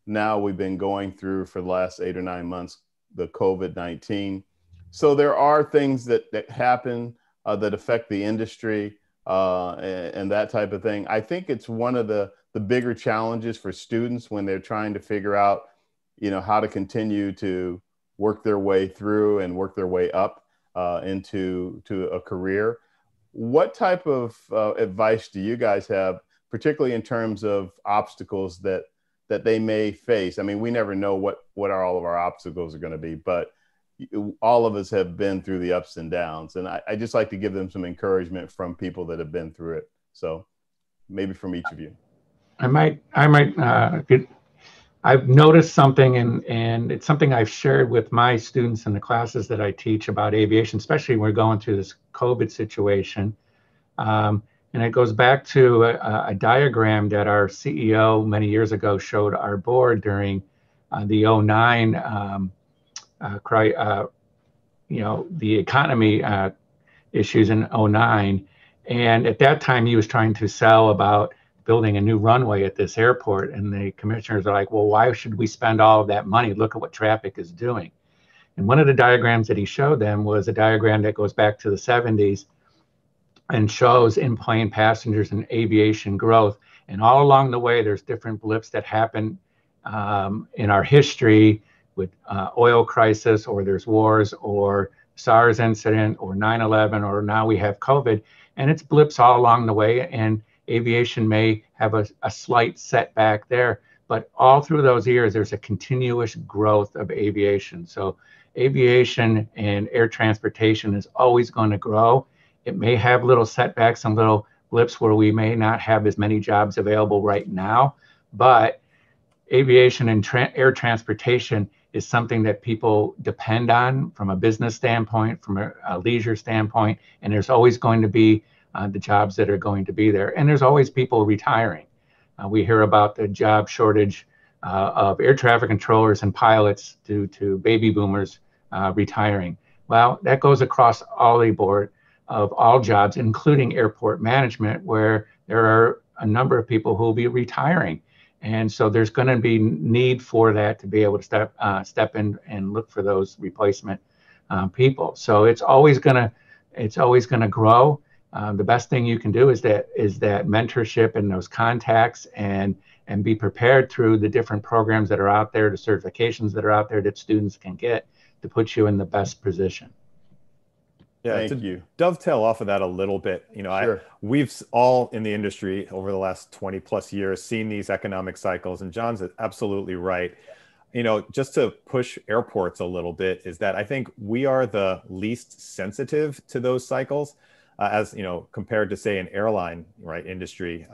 Now we've been going through, for the last 8 or 9 months, the COVID-19. So there are things that happen that affect the industry and that type of thing. I think it's one of the bigger challenges for students when they're trying to figure out, you know, how to continue to work their way through and work their way up into a career. What type of advice do you guys have, particularly in terms of obstacles that they may face? I mean, we never know what all of our obstacles are going to be, but all of us have been through the ups and downs. And I just like to give them some encouragement from people that have been through it. So maybe from each of you. I've noticed something, and it's something I've shared with my students in the classes that I teach about aviation, especially when we're going through this COVID situation. And it goes back to a diagram that our CEO many years ago showed our board during the 09 you know, the economy issues in 09. And at that time, he was trying to sell about building a new runway at this airport. And the commissioners are like, well, why should we spend all of that money? Look at what traffic is doing. And one of the diagrams that he showed them was a diagram that goes back to the 70s and shows in-plane passengers and aviation growth. And all along the way, there's different blips that happen in our history with oil crisis, or there's wars, or SARS incident, or 9/11, or now we have COVID. And it's blips all along the way. And aviation may have a slight setback there, but all through those years, there's a continuous growth of aviation. So aviation and air transportation is always going to grow. It may have little setbacks and little blips where we may not have as many jobs available right now, but aviation and air transportation is something that people depend on from a business standpoint, from a leisure standpoint, and there's always going to be the jobs that are going to be there. And there's always people retiring. We hear about the job shortage of air traffic controllers and pilots due to baby boomers retiring. Well, that goes across all the board of all jobs, including airport management, where there are a number of people who will be retiring. And so there's going to be need for that to be able to step in and look for those replacement people. So it's always going to grow. The best thing you can do is that mentorship and those contacts, and be prepared through the different programs that are out there, the certifications that are out there that students can get to put you in the best position. Yeah, Thank you. Dovetail off of that a little bit, you know, Sure. We've all in the industry over the last 20 plus years seen these economic cycles, and John's absolutely right. You know, just to push airports a little bit, is that I think we are the least sensitive to those cycles, as you know, compared to say an airline industry.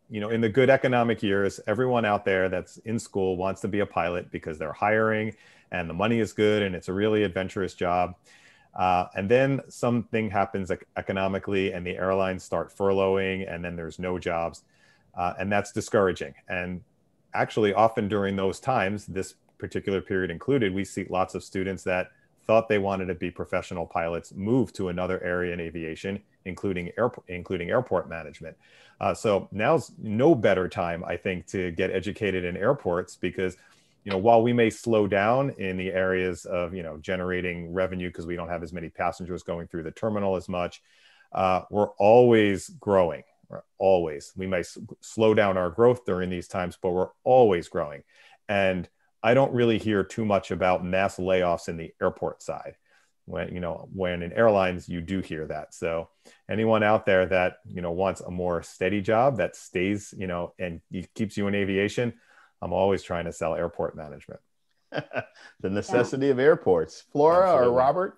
You know, in the good economic years, everyone out there that's in school wants to be a pilot because they're hiring and the money is good and it's a really adventurous job. And then something happens economically and the airlines start furloughing and then there's no jobs. And that's discouraging. And actually often during those times, this particular period included, we see lots of students that thought they wanted to be professional pilots move to another area in aviation, including airport management. So now's no better time, I think, to get educated in airports because, while we may slow down in the areas of, generating revenue because we don't have as many passengers going through the terminal as much, we're always growing. Always. We may slow down our growth during these times, but we're always growing. And I don't really hear too much about mass layoffs in the airport side. When in airlines, you do hear that. So anyone out there that, wants a more steady job that stays, and keeps you in aviation, I'm always trying to sell airport management. The necessity of airports. Flora or Robert?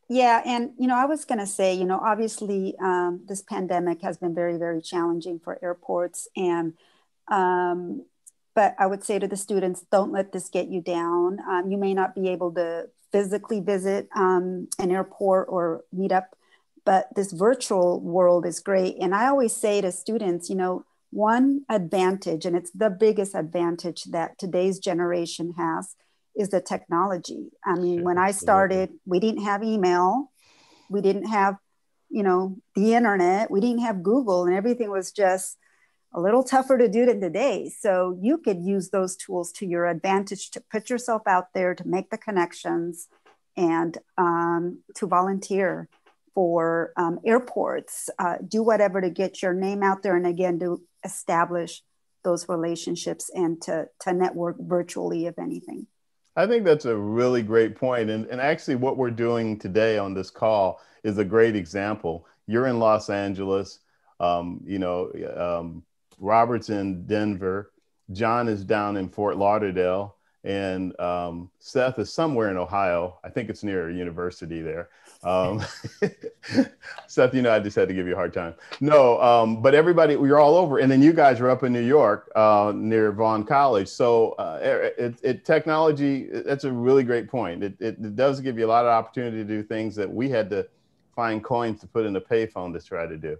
Yeah. And, I was going to say, obviously this pandemic has been very, very challenging for airports. And, but I would say to the students, don't let this get you down. You may not be able to physically visit an airport or meet up, but this virtual world is great. And I always say to students, one advantage, and it's the biggest advantage that today's generation has, is the technology. I mean, when I started, we didn't have email, we didn't have, the internet, we didn't have Google, and everything was just a little tougher to do than today. So you could use those tools to your advantage to put yourself out there, to make the connections, and to volunteer for airports, do whatever to get your name out there. And again, to establish those relationships and to network virtually, if anything. I think that's a really great point. And actually what we're doing today on this call is a great example. You're in Los Angeles, Robert's in Denver, John is down in Fort Lauderdale, and Seth is somewhere in Ohio. I think it's near a university there. Seth, I just had to give you a hard time. No, but everybody, we're all over. And then you guys are up in New York near Vaughn College. So technology, that's a really great point. It does give you a lot of opportunity to do things that we had to find coins to put in a payphone to try to do.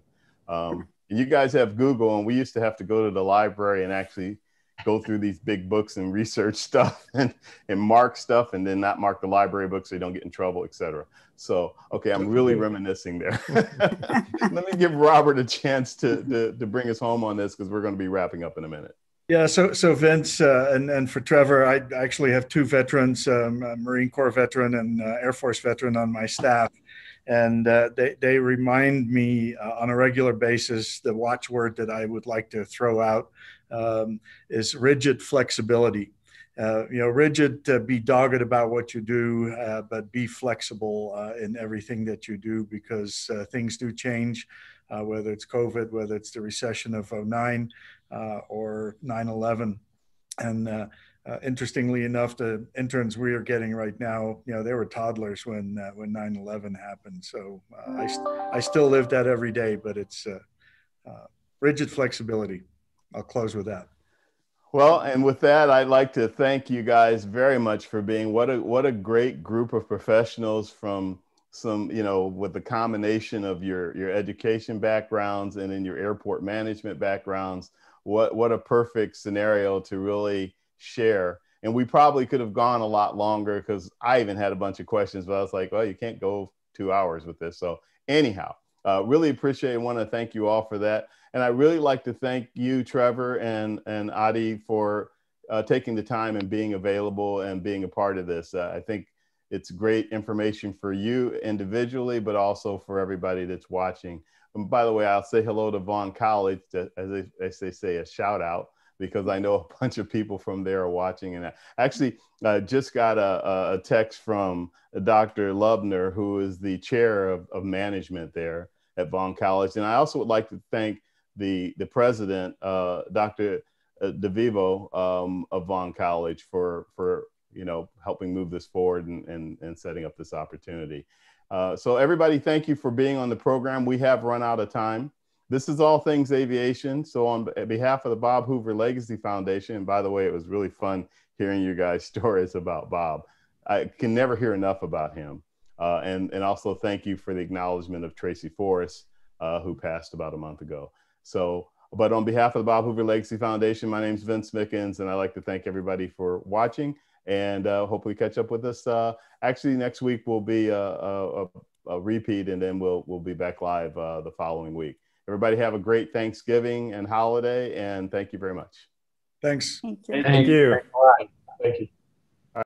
You guys have Google, and we used to have to go to the library and actually go through these big books and research stuff and mark stuff and then not mark the library books so you don't get in trouble, et cetera. So, okay, I'm really reminiscing there. Let me give Robert a chance to bring us home on this because we're going to be wrapping up in a minute. Yeah, so Vince and for Trevor, I actually have two veterans, a Marine Corps veteran and Air Force veteran on my staff. And they remind me on a regular basis, the watchword that I would like to throw out is rigid flexibility. Rigid, be dogged about what you do, but be flexible in everything that you do because things do change, whether it's COVID, whether it's the recession of 2009 or 9/11. And interestingly enough, the interns we are getting right now, they were toddlers when 9/11 happened. So I still live that every day, but it's rigid flexibility. I'll close with that. Well, and with that, I'd like to thank you guys very much for being what a great group of professionals from some, with the combination of your education backgrounds and in your airport management backgrounds. What a perfect scenario to really share. And we probably could have gone a lot longer because I even had a bunch of questions, but I was like, well, you can't go 2 hours with this. So anyhow, really appreciate and want to thank you all for that. And I really like to thank you, Trevor and Adi, for taking the time and being available and being a part of this. I think it's great information for you individually, but also for everybody that's watching. And by the way, I'll say hello to Vaughn College, as they say, a shout out, because I know a bunch of people from there are watching. And I actually just got a text from Dr. Lubner, who is the chair of management there at Vaughn College. And I also would like to thank the president, Dr. DeVivo of Vaughn College for helping move this forward and setting up this opportunity. So everybody, thank you for being on the program. We have run out of time. This is All Things Aviation. So on behalf of the Bob Hoover Legacy Foundation, and by the way, it was really fun hearing you guys' stories about Bob. I can never hear enough about him. And also thank you for the acknowledgement of Tracy Forrest, who passed about a month ago. So, but on behalf of the Bob Hoover Legacy Foundation, my name is Vince Mickens, and I'd like to thank everybody for watching, and hopefully catch up with us. Actually, next week will be a repeat, and then we'll be back live the following week. Everybody have a great Thanksgiving and holiday, and thank you very much. Thanks. Thank you. Thank you. Thank you.